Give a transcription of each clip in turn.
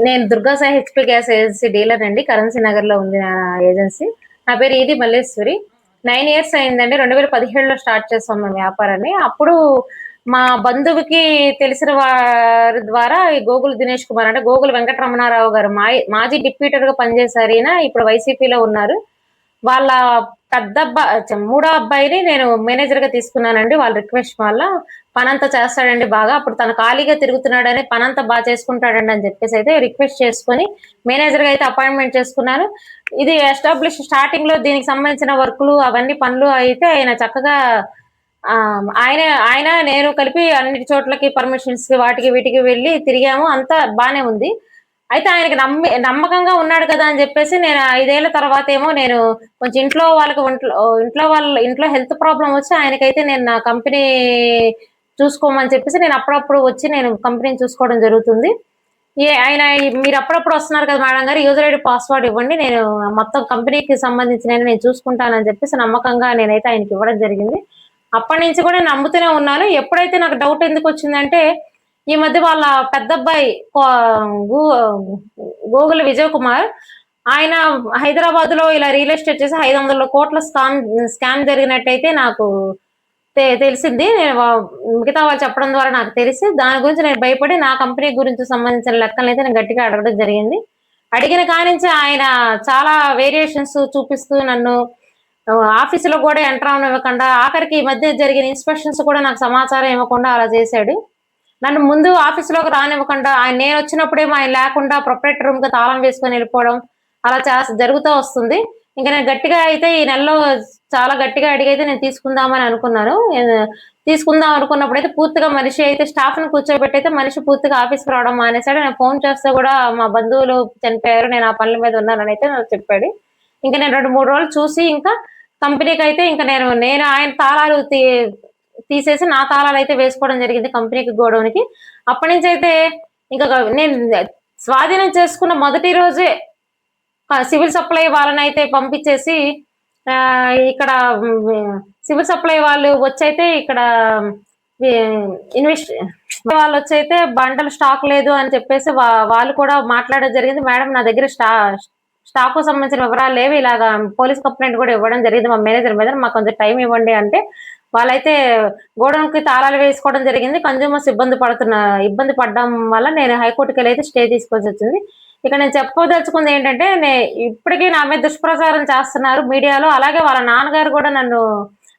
నేను Durga Sai HP gas agency dealer అండి. Currency నగర్‌లో ఉంది నా ఏజెన్సీ. నా పేరు ఈది మల్లేశ్వరి. 9 ఇయర్స్ అయిందండి. 2017లో స్టార్ట్ చేసాం మేము వ్యాపారాన్ని. అప్పుడు మా బంధువుకి తెలిసిన వారి ద్వారా ఈ గోగుల్ దినేష్ కుమార్ అంటే గోగుల్ వెంకటరమణారావు గారు మాజీ డిప్యూటర్‌గా పనిచేశారు ఈయన. ఇప్పుడు వైసీపీలో ఉన్నారు. వాళ్ళ మూడో అబ్బాయిని నేను మేనేజర్‌గా తీసుకున్నానండి. వాళ్ళ రిక్వెస్ట్ వల్ల. పనంతా చేస్తాడండి బాగా. అప్పుడు తను ఖాళీగా తిరుగుతున్నాడని పనంతా చేసుకుంటాడండి అని చెప్పేసయితే రిక్వెస్ట్ చేసుకొని మేనేజర్‌గా అయితే అపాయింట్‌మెంట్ చేసుకున్నాను. ఇది స్టార్టింగ్‌లో దీనికి సంబంధించిన వర్కులు అవన్నీ పనులు అయితే ఆయన చక్కగా ఆయన నేను కలిపి అన్ని చోట్లకి పర్మిషన్స్‌కి వాటికి వీటికి వెళ్లి తిరిగాము. అంతా బానే ఉంది. అయితే ఆయనకి నమ్మకంగా ఉన్నాడు కదా అని జెప్పేసి నేను 5 ఏళ్ల తర్వాతేమో నేను కొంచెం ఇంట్లో హెల్త్ ప్రాబ్లమ్ వచ్చి ఆయనకైతే నేను నా కంపెనీ చూసుకోమని చెప్పేసి నేను అప్పుడప్పుడు వచ్చి నేను కంపెనీని చూసుకోవడం జరుగుతుంది. ఆయన మీరు అప్పుడప్పుడు వస్తున్నారు కదా మేడం గారు యూజర్ ఐడీ పాస్వర్డ్ ఇవ్వండి. నేను మొత్తం కంపెనీకి సంబంధించినవి నేను చూసుకుంటానని చెప్పేసి నమ్మకంగా నేనైతే ఆయనకి ఇవ్వడం జరిగింది. అప్పటినుంచి కూడా నమ్ముతూనే ఉన్నాను. ఎప్పుడైతే నాకు డౌట్ ఎందుకొచ్చిందంటే ఈ మధ్య వాళ్ళ పెద్దబ్బాయి కొ గు గోగుల విజయ్ కుమార్ ఆయన హైదరాబాద్‌లో ఇలా రియల్ ఎస్టేట్ చేసి 500,00,00,000 స్కామ్ జరిగినట్టయితే నాకు తెలిసింది. మిగతా వాళ్ళు చెప్పడం ద్వారా నాకు తెలిసి, దాని గురించి నేను భయపడి నా కంపెనీ గురించి సంబంధించిన లెక్కలనైతే నేను గట్టిగా అడగడం జరిగింది. అడిగిన కానించి ఆయన చాలా వేరియేషన్స్ చూపిస్తూ నన్ను ఆఫీస్‌లో కూడా ఎంటర్ అవ్వనివ్వకుండా, ఆఖరికి ఈ మధ్య జరిగిన ఇన్స్‌పెక్షన్స్ కూడా నాకు సమాచారం ఇవ్వకుండా అలా చేశాడు. నన్ను ముందు ఆఫీస్‌లోకి రానివ్వకుండా, నేనొచ్చినప్పుడేమో ఆయన లేకుండా ప్రొప్రైటర్ రూమ్‌కి తాళం వేసుకొని ఎళ్ళిపోవడం, అలా జరుగుతా వస్తుంది. ఇంక నేను గట్టిగా అయితే ఈ నెలలో చాలా గట్టిగా అడిగైతే నేను తీసుకుందామని అనుకున్నాను. తీసుకుందాం అనుకున్నప్పుడైతే పూర్తిగా మనిషి అయితే స్టాఫ్‌ని కూర్చోబెట్టయితే మనిషి పూర్తిగా ఆఫీస్‌కి రావడం మానేసాడు. నేను ఫోన్ చేస్తే గూడా మా బంధువులు చనిపోయారు. నేను ఆ పనుల మీద ఉన్నాననైతే నాకు చెప్పాడు. ఇంక నేను 2, 3 రోజులు చూసి ఇంకా కంపెనీకైతే ఇంక నేను ఆయన తాళాలు తీసేసి నా తాళాలైతే వేసుకోవడం జరిగింది కంపెనీకి, గోడౌన్‌కి. అప్పటినుంచైతే ఇంక నేను స్వాధీనం చేసుకున్న మొదటి రోజే సివిల్ సప్లై వాళ్ళనైతే పంపించేసి ఇక్కడ సివిల్ సప్లై వాళ్ళు వచ్చైతే ఇక్కడ ఇన్వెస్ట్ వాళ్ళొచ్చైతే బండలు స్టాక్ లేదు అని చెప్పేసి వాళ్ళు కూడా మాట్లాడడం జరిగింది. మేడం నా దగ్గర స్టాకు సంబంధించిన వివరాలు లేవు. ఇలాగా పోలీస్ కంప్లెయింట్ కూడా ఇవ్వడం జరిగింది మా మేనేజర్ మీద. మాకు కొంచెం టైం ఇవ్వండి అంటే, వాళ్ళైతే గోడౌన్‌కి తాళాలు వేసుకోవడం జరిగింది. కన్స్యూమర్స్ ఇబ్బంది పడడం వల్ల నేను హైకోర్టుకెళ్ళైతే స్టే తీసుకోవాల్సొచ్చింది. ఇక నేను చెప్పదలుచుకుంది ఏంటంటే, ఇప్పటికీ నా మీద దుష్ప్రచారం చేస్తున్నారు మీడియాలో. అలాగే వాళ్ళ నాన్నగారు కూడా నన్ను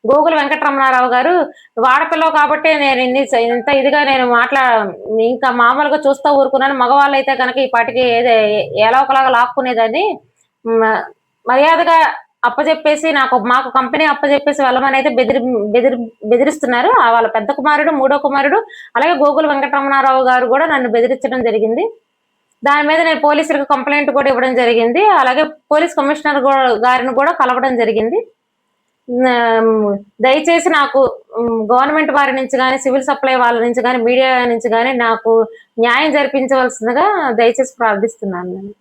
గోగుల వెంకటరమణారావు గారు ఆడపిల్లవు కాబట్టే నేను ఇంత ఇదిగా నేను ఇంకా మామూలుగా చూస్తా ఊరుకున్నాను. మగవాళ్ళైతే గనక ఈ పాటికి ఎలా ఒకలాగా లాక్కునేదాన్ని. మర్యాదగా అప్పజెప్పేసి మాకు కంపెనీ అప్పజెప్పేసి వెళ్ళమనైతే బెదిరిస్తున్నారు. వాళ్ళ పెద్ద కుమారుడు, మూడో కుమారుడు అలాగే గోగుల వెంకటరమణారావు గారు కూడా నన్ను బెదిరించడం జరిగింది. దాని మీద నేను పోలీసులకు కంప్లెయింట్ కూడా ఇవ్వడం జరిగింది. అలాగే పోలీస్ కమిషనర్ గారిని కూడా కలవడం జరిగింది. దయచేసి నాకు గవర్నమెంట్ వారి నుంచి గాని, సివిల్ సప్లై వాళ్ళ నుంచి గాని, మీడియా నుంచి గాని నాకు న్యాయం జరిపించవలసిందిగా దయచేసి ప్రార్థిస్తున్నాను నేను.